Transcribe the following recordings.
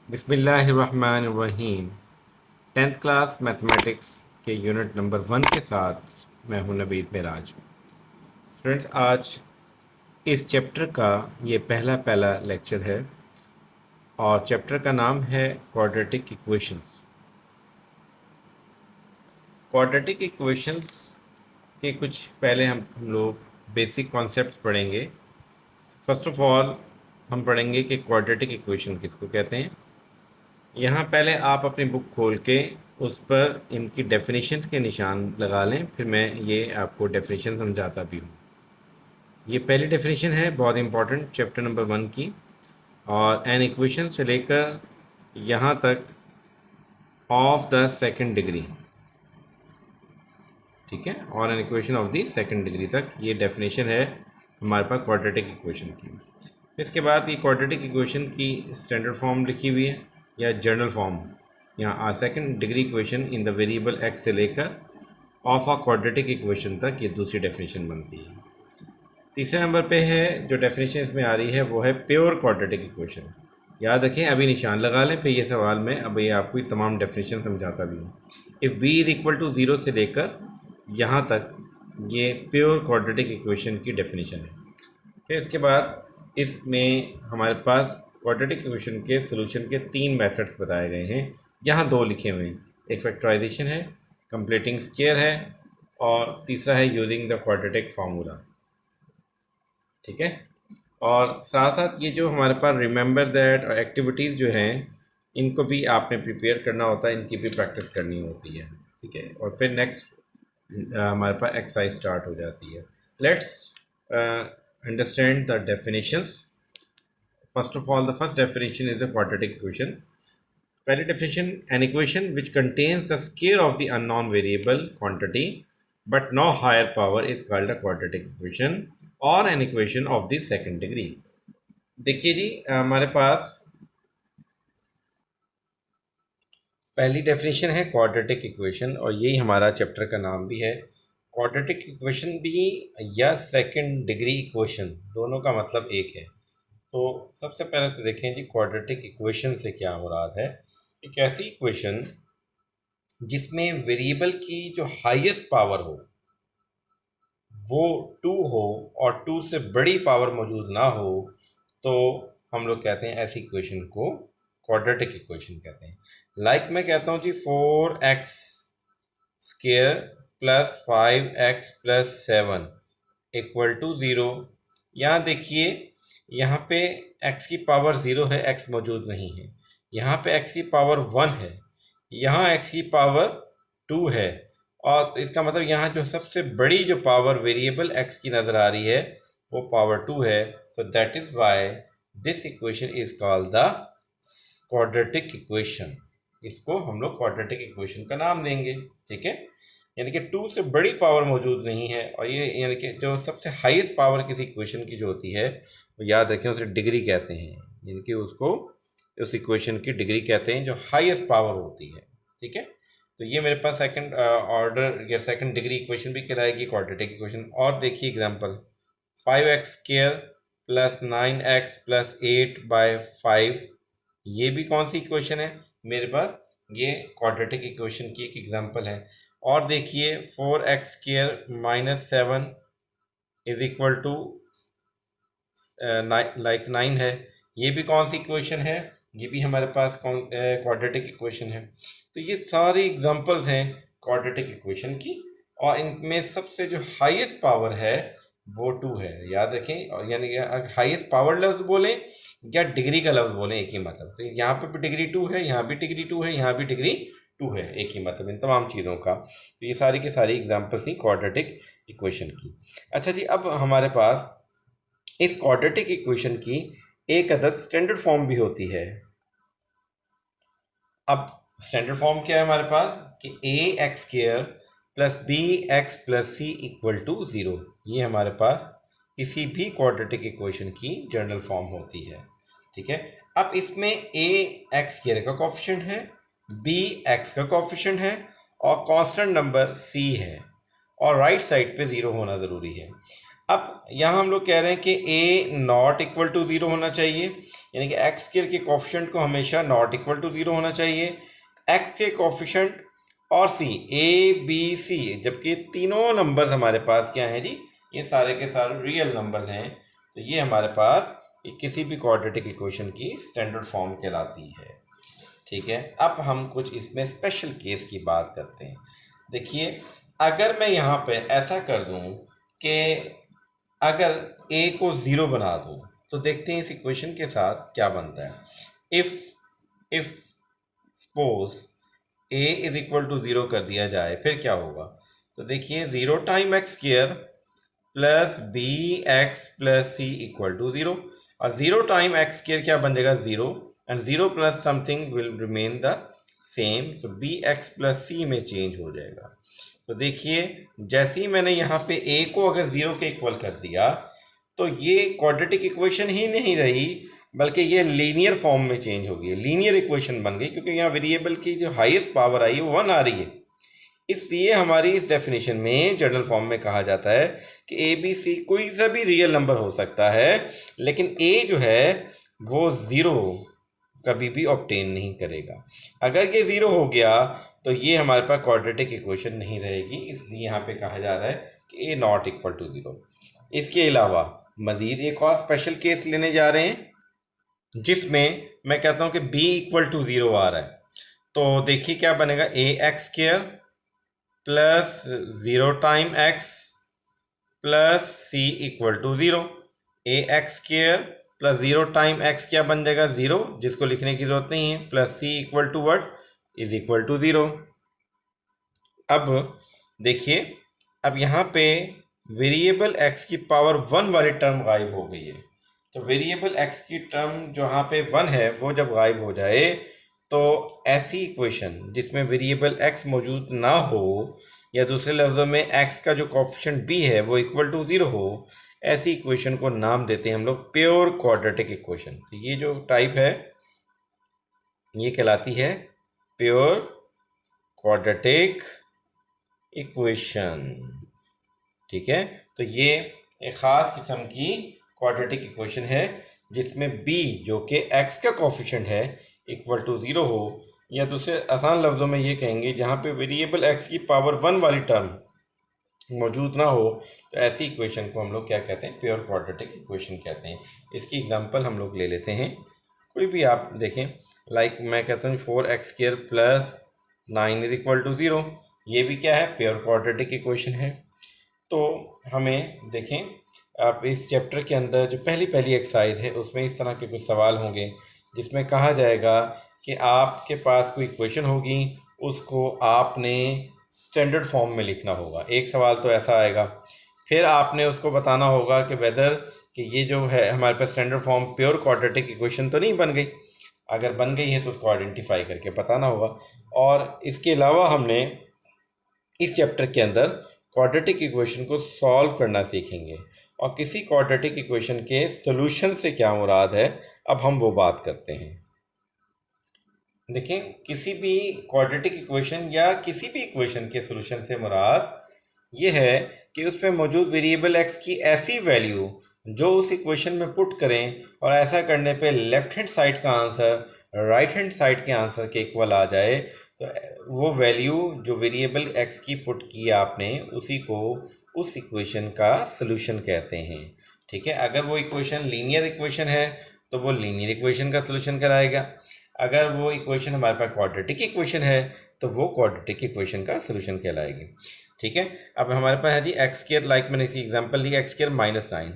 बिस्मिल्लाहिर्रहमानिर्रहीम। 10th class mathematics के unit number 1 के साथ मैं हूं नवीद मिराज। स्टूडेंट्स, आज इस चैप्टर का ये पहला लेक्चर है और चैप्टर का नाम है क्वाड्रेटिक इक्वेशंस। क्वाड्रेटिक इक्वेशंस के कुछ पहले हम लोग बेसिक कॉन्सेप्ट्स पढ़ेंगे। फर्स्ट ऑफ ऑल हम पढ़ेंगे कि क्वाड्रेटिक इक्वेशन किसको कहते हैं। यहाँ पहले आप अपनी बुक खोल के उस पर इनकी डेफिनेशन के निशान लगा लें, फिर मैं ये आपको डेफिनेशन समझाता भी हूँ। ये पहली डेफिनेशन है बहुत इंपॉर्टेंट चैप्टर नंबर 1 की, और एन इक्वेशन से लेकर यहाँ तक ऑफ द सेकंड डिग्री, ठीक है, और an equation of the second degree तक ये डेफिनेशन है हमारे पास क्वाड्रेटिक इक्वेशन की। इसके बाद ये क्वाड्रेटिक इक्वेशन की स्टैंडर्ड फॉर्म लिखी हुई है या जनरल फॉर्म, यहाँ second degree equation in the variable x से लेकर ऑफ अ क्वाड्रेटिक इक्वेशन तक ये दूसरी डेफिनेशन बनती है। तीसरे नंबर पे है जो डेफिनेशन इसमें आ रही है वो है प्योर क्वाड्रेटिक इक्वेशन। याद रखें, अभी निशान लगा लें, फिर ये सवाल में अब ये आपको तमाम डेफिनेशन समझाता भी हूँ। If v is equal to 0 से लेकर यहाँ तक ये प्योर क्वाड्रेटिक इक्वेशन की डेफिनेशन है। फिर इसके बाद इसमें हमारे पास क्वाड्रेटिक इक्वेशन के सोल्यूशन के 3 मेथड्स बताए गए हैं। यहाँ 2 लिखे हुए हैं, एक फैक्टराइजेशन है, कंप्लीटिंग स्क्वायर है, और तीसरा है यूजिंग द क्वाड्रेटिक फार्मूला, ठीक है। और साथ साथ ये जो हमारे पास रिमेंबर दैट और एक्टिविटीज़ जो हैं इनको भी आपने प्रिपेयर करना होता है, इनकी भी प्रैक्टिस करनी होती है, ठीक है। और फिर नेक्स्ट हमारे पास एक्सरसाइज स्टार्ट हो जाती है। Let's understand the definitions. First of all, the first definition is the quadratic equation. पहली definition, an equation which contains a square of the unknown variable quantity but no higher power is called a quadratic equation or an equation of the second degree. देखिए जी, हमारे पास पहली definition है quadratic equation, और यही हमारा chapter का नाम भी है। क्वाड्रेटिक इक्वेशन भी या सेकंड डिग्री इक्वेशन, दोनों का मतलब एक है। तो सबसे पहले तो देखें जी, क्वाड्रेटिक इक्वेशन से क्या मुराद है। एक ऐसी इक्वेशन जिसमें वेरिएबल की जो हाईएस्ट पावर हो वो 2 हो और 2 से बड़ी पावर मौजूद ना हो, तो हम लोग कहते हैं ऐसी इक्वेशन को क्वाड्रेटिक इक्वेशन कहते हैं। मैं कहता हूँ जी 4x square plus 5x plus 7 equal to 0। यहाँ देखिए, यहाँ पे x की पावर 0 है, x मौजूद नहीं है। यहाँ पे x की पावर 1 है, यहाँ x की पावर 2 है, और तो इसका मतलब यहाँ जो सबसे बड़ी जो पावर वेरिएबल x की नज़र आ रही है वो पावर 2 है। तो that is why this equation is called the quadratic equation. इसको हम लोग क्वाड्रेटिक इक्वेशन का नाम देंगे, ठीक है। यानी कि 2 से बड़ी पावर मौजूद नहीं है, और ये यानी कि जो सबसे हाईएस्ट पावर किसी इक्वेशन की जो होती है वो याद रखें उसे डिग्री कहते हैं, यानी कि उसको उस इक्वेशन की डिग्री कहते हैं जो हाईएस्ट पावर होती है, ठीक है। तो ये मेरे पास सेकंड ऑर्डर या सेकंड डिग्री इक्वेशन भी कहलाएगी क्वाड्रेटिक इक्वेशन। और देखिए example, 5x square plus 9x plus 8/5, ये भी कौन सी इक्वेशन है मेरे पास, ये क्वाड्रेटिक इक्वेशन की एक एग्जांपल है। और देखिए 4x square minus 7 is equal to 9 है, ये भी कौन सी इक्वेशन है, ये भी हमारे पास क्वाड्रेटिक इक्वेशन है। तो ये सारी एग्जांपल्स हैं क्वाड्रेटिक इक्वेशन की, और इनमें सबसे जो हाईएस्ट पावर है वो 2 है, याद रखें। और यानी हाईएस्ट पावर लफ्ज़ बोलें या डिग्री का लफ्ज़ बोलें, एक ही मतलब। तो यहाँ पे भी डिग्री 2 है, यहाँ भी डिग्री 2 है, यहाँ भी डिग्री 2 है, एक ही मतलब इन तमाम चीज़ों का। तो ये सारी की सारी एग्जांपल्स थी क्वाड्रेटिक इक्वेशन की। अच्छा जी, अब हमारे पास इस क्वाड्रेटिक इक्वेशन की एक अदद स्टैंडर्ड फॉर्म भी होती है। अब स्टैंडर्ड फॉर्म क्या है हमारे पास कि ax square plus bx plus c equal to 0, ये हमारे पास किसी भी क्वाड्रेटिक इक्वेशन की जनरल फॉर्म होती है, ठीक है। अब इसमें ax स्क्वायर का कोएफिशिएंट है, bx का कोएफिशिएंट है, और कांस्टेंट नंबर c है, और राइट साइड पे 0 होना ज़रूरी है। अब यहाँ हम लोग कह रहे हैं कि a not equal to zero होना चाहिए, यानी कि एक्स स्क्वायर के कोफिशिएंट को हमेशा नॉट इक्वल टू ज़ीरो होना चाहिए। एक्स के कोफिशिएंट और c a b c, जबकि तीनों नंबर्स हमारे पास क्या हैं जी, ये सारे के सारे रियल नंबर्स हैं, तो ये हमारे पास किसी भी क्वाड्रेटिक इक्वेशन की स्टैंडर्ड फॉर्म कहलाती है। ठीक है, अब हम कुछ इसमें स्पेशल केस की बात करते हैं। देखिए, अगर मैं यहाँ पे ऐसा कर दूँ कि अगर a को ज़ीरो बना दूँ, तो देखते हैं इस इक्वेशन के साथ क्या बनता है। If suppose a is equal to zero कर दिया जाए, फिर क्या होगा? तो देखिए, zero time x square plus b x plus c equal to zero, और ज़ीरो टाइम एक्स स्क्वायर क्या बन जाएगा? Zero, and zero plus something will remain the same, तो बी एक्स प्लस सी में चेंज हो जाएगा। तो देखिए, जैसे ही मैंने यहाँ पे a को अगर ज़ीरो के इक्वल कर दिया, तो ये क्वाड्रेटिक इक्वेशन ही नहीं रही, बल्कि ये लीनियर फॉर्म में चेंज हो गई, लीनियर इक्वेशन बन गई, क्योंकि यहाँ वेरिएबल की जो हाईएस्ट पावर आई है वो 1 आ रही है। इसलिए हमारी इस डेफिनेशन में जनरल फॉर्म में कहा जाता है कि ए बी सी कोई सा भी रियल नंबर हो सकता है, लेकिन a जो है वो ज़ीरो कभी भी ऑब्टेन नहीं करेगा। अगर ये ज़ीरो हो गया तो ये हमारे पास क्वाड्रेटिक इक्वेशन नहीं रहेगी, इसलिए यहाँ पे कहा जा रहा है कि a not equal to zero. इसके अलावा मज़ीद एक और स्पेशल केस लेने जा रहे हैं, जिसमें मैं कहता हूँ कि b इक्वल टू ज़ीरो आ रहा है। तो देखिए क्या बनेगा, a x square plus zero time x plus c equal to zero. a x square plus zero time x क्या बन जाएगा? ज़ीरो, जिसको लिखने की ज़रूरत नहीं है, plus c equal to what? Is equal to zero. अब देखिए, अब यहाँ पे वेरिएबल x की पावर 1 वाली टर्म गायब हो गई है। तो वेरिएबल x की टर्म जो यहाँ पे 1 है वो जब गायब हो जाए, तो ऐसी इक्वेशन जिसमें वेरिएबल x मौजूद ना हो, या दूसरे लफ्ज़ों में x का जो कोफिशिएंट b है वो इक्वल टू ज़ीरो हो, ऐसी इक्वेशन को नाम देते हैं हम लोग प्योर क्वाड्रेटिक इक्वेशन। तो ये जो टाइप है ये कहलाती है प्योर क्वाड्रेटिक इक्वेशन। ठीक है, तो ये एक ख़ास किस्म की क्वाड्रेटिक इक्वेशन है जिसमें b जो कि x का कोफिशिएंट है इक्वल टू ज़ीरो हो, या दूसरे आसान लफ्ज़ों में ये कहेंगे जहाँ पे वेरिएबल x की पावर 1 वाली टर्म मौजूद ना हो, तो ऐसी इक्वेशन को हम लोग क्या कहते हैं? प्योर क्वाड्रेटिक इक्वेशन कहते हैं। इसकी एग्जांपल हम लोग ले लेते हैं, कोई भी आप देखें, लाइक मैं कहता हूँ 4x square plus 9 is equal to zero, ये भी क्या है? प्योर क्वाड्रेटिक इक्वेशन है। तो हमें देखें, आप इस चैप्टर के अंदर जो पहली एक्सरसाइज है उसमें इस तरह के कुछ सवाल होंगे, जिसमें कहा जाएगा कि आपके पास कोई इक्वेशन होगी, उसको आपने स्टैंडर्ड फॉर्म में लिखना होगा। एक सवाल तो ऐसा आएगा, फिर आपने उसको बताना होगा कि वेदर कि ये जो है हमारे पास standard form pure quadratic equation तो नहीं बन गई, अगर बन गई है तो उसको आइडेंटिफाई करके बताना होगा। और इसके अलावा हमने इस चैप्टर के अंदर क्वाड्रेटिक इक्वेशन को सॉल्व करना सीखेंगे, और किसी क्वाड्रेटिक इक्वेशन के सोल्यूशन से क्या मुराद है, अब हम वो बात करते हैं। देखें, किसी भी क्वाड्रेटिक इक्वेशन या किसी भी इक्वेशन के सोल्यूशन से मुराद ये है कि उसमें मौजूद वेरिएबल x की ऐसी वैल्यू जो उस इक्वेशन में पुट करें, और ऐसा करने पे लेफ्ट हैंड साइड का आंसर राइट हैंड साइड के आंसर के इक्वल आ जाए, तो वो वैल्यू जो वेरिएबल x की पुट की आपने, उसी को उस इक्वेशन का सोल्यूशन कहते हैं। ठीक है, अगर वो इक्वेशन लीनियर इक्वेशन है तो वो लीनियर इक्वेशन का सोल्यूशन कराएगा, अगर वो इक्वेशन हमारे पास क्वाड्रेटिक इक्वेशन है तो वो क्वाड्रेटिक इक्वेशन का सोल्यूशन कहलाएगी। ठीक है, अब हमारे पास है जी एक्स स्क्वायर, लाइक मैंने इसकी एग्जांपल ली एक्स स्क्वायर माइनस 9,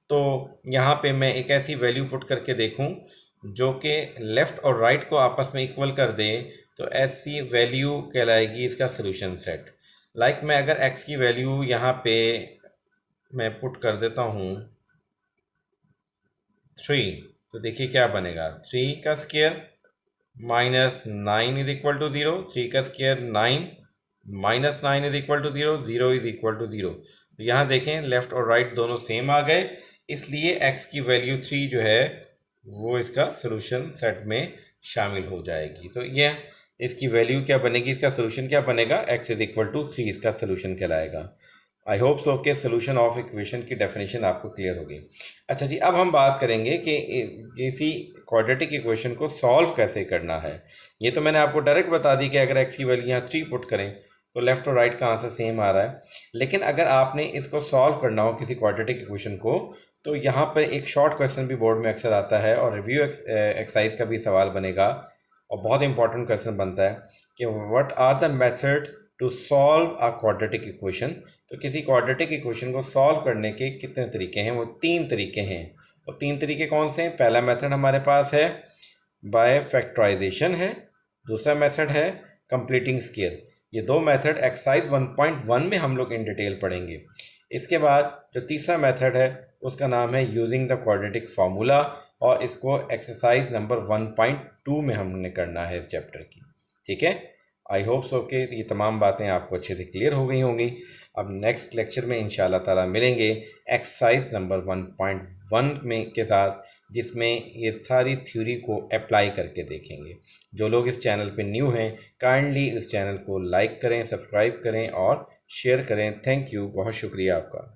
तो यहाँ पे मैं एक ऐसी वैल्यू पुट करके देखूँ जो कि लेफ़्ट और राइट को आपस में इक्वल कर दे, तो ऐसी वैल्यू कहलाएगी इसका सोल्यूशन सेट। लाइक मैं अगर एक्स की वैल्यू यहाँ पे मैं पुट कर देता हूँ 3, तो देखिए क्या बनेगा, 3 का square minus 9 is equal to zero, 3 का square 9 minus 9 is equal to zero, 0 is equal to zero. तो यहाँ देखें लेफ़्ट और राइट दोनों सेम आ गए, इसलिए x की वैल्यू 3 जो है वो इसका सोल्यूशन सेट में शामिल हो जाएगी। तो यह इसकी वैल्यू क्या बनेगी, इसका सोल्यूशन क्या बनेगा, x इज इक्वल टू 3 इसका सोल्यूशन कहलाएगा। आई होप सो कि सोल्यूशन ऑफ इक्वेशन की डेफिनेशन आपको क्लियर होगी। अच्छा जी, अब हम बात करेंगे कि किसी क्वाड्रेटिक इक्वेशन को सॉल्व कैसे करना है। ये तो मैंने आपको डायरेक्ट बता दी कि अगर एक्स की वैल्यू यहाँ 3 पुट करें तो लेफ्ट और राइट का आंसर सेम आ रहा है। लेकिन अगर आपने इसको सॉल्व करना हो किसी क्वाड्रेटिक इक्वेशन को, तो यहाँ पर एक शॉर्ट क्वेश्चन भी बोर्ड में अक्सर आता है और रिव्यू एक्सरसाइज का भी सवाल बनेगा और बहुत इंपॉर्टेंट क्वेश्चन बनता है कि what are the method to solve a quadratic equation. तो किसी क्वाड्रेटिक इक्वेशन को सॉल्व करने के कितने तरीके हैं? वो 3 तरीके हैं। और 3 तरीके कौन से हैं? पहला मेथड हमारे पास है बाय फैक्टराइजेशन है, दूसरा मेथड है कंप्लीटिंग स्केयर। ये दो मेथड एक्सरसाइज 1.1 में हम लोग इन डिटेल पढ़ेंगे। इसके बाद जो तीसरा मेथड है उसका नाम है यूजिंग द क्वाड्रेटिक फार्मूला, और इसको एक्सरसाइज नंबर 1.2 में हमने करना है इस चैप्टर की। ठीक है, आई होप सो कि ये तमाम बातें आपको अच्छे से क्लियर हो गई होंगी। अब नेक्स्ट लेक्चर में इंशाल्लाह ताला मिलेंगे एक्सरसाइज नंबर 1.1 में के साथ, जिसमें ये सारी थ्योरी को अप्लाई करके देखेंगे। जो लोग इस चैनल पे न्यू हैं, काइंडली इस चैनल को लाइक करें, सब्सक्राइब करें और शेयर करें। थैंक यू, बहुत शुक्रिया आपका।